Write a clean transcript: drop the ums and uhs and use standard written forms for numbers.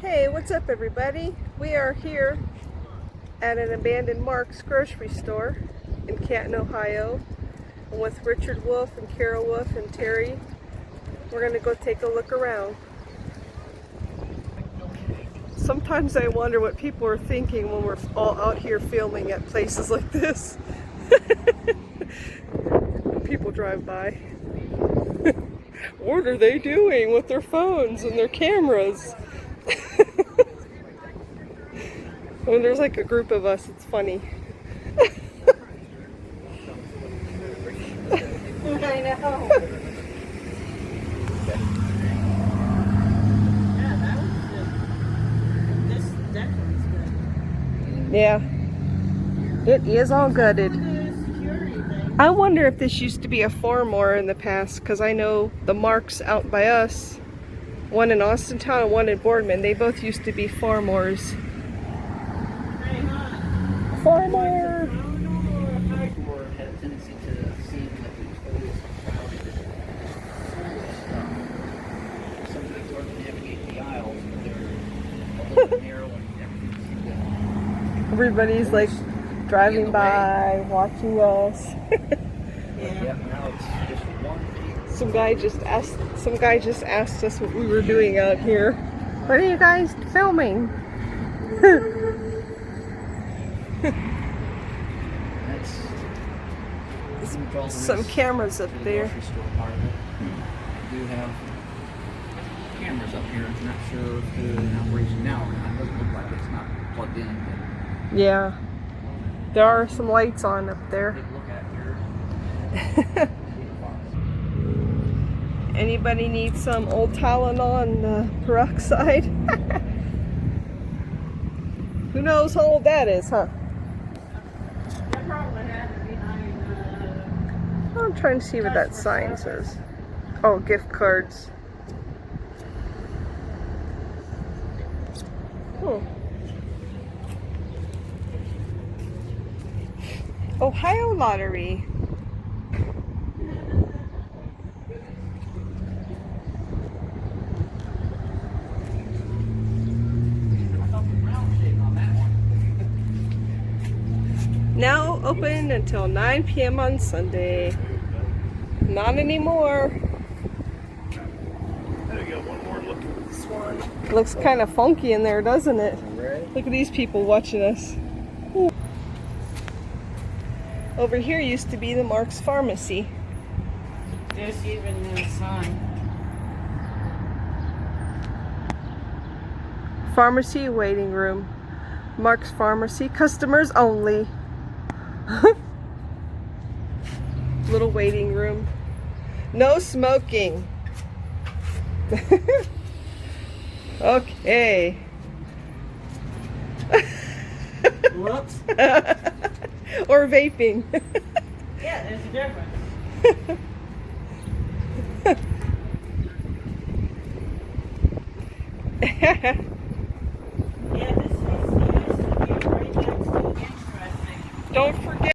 Hey, what's up everybody? We are here at an abandoned Marcs Grocery store in Canton, Ohio. I'm with Richard Wolf and Carol Wolf and Terry. We're going to go take a look around. Sometimes I wonder what people are thinking when we're all out here filming at places like this. People drive by. What are they doing with their phones and their cameras? When there's like a group of us, it's funny. I know. Yeah, that was good. This decorate's good. Yeah, it is all gutted. I wonder if this used to be a Farmore in the past, because I know the Marcs out by us, one in Austintown and one in Boardman, they both used to be Farmores. Farmore! Had a tendency to seem like it was always crowded. Sometimes hard to navigate the aisles, but they're a little narrow and everything seemed to. Everybody's like driving by, watching us. Yeah, now it's just one thing. Some guy just asked us what we were doing out here. What are you guys filming? Some cameras up there. The store part of it. We do have cameras up here. I'm not sure if they're in operation now. It doesn't look like it's not plugged in. Yeah, there are some lights on up there. Take a look at here. Anybody need some old Tylenol peroxide? Who knows how old that is, huh? I'm trying to see what that sign says. Oh, gift cards. Oh. Ohio Lottery. Now open until 9 p.m. on Sunday. Not anymore. This one looks kind of funky in there, doesn't it? Look at these people watching us. Ooh. Over here used to be the Marcs Pharmacy. There's even a sign. Pharmacy waiting room. Marcs Pharmacy, customers only. Little waiting room. No smoking. Okay. Whoops. Or vaping. Yeah, there's a difference. Yeah, this is used to be right next to the gas station. Don't forget.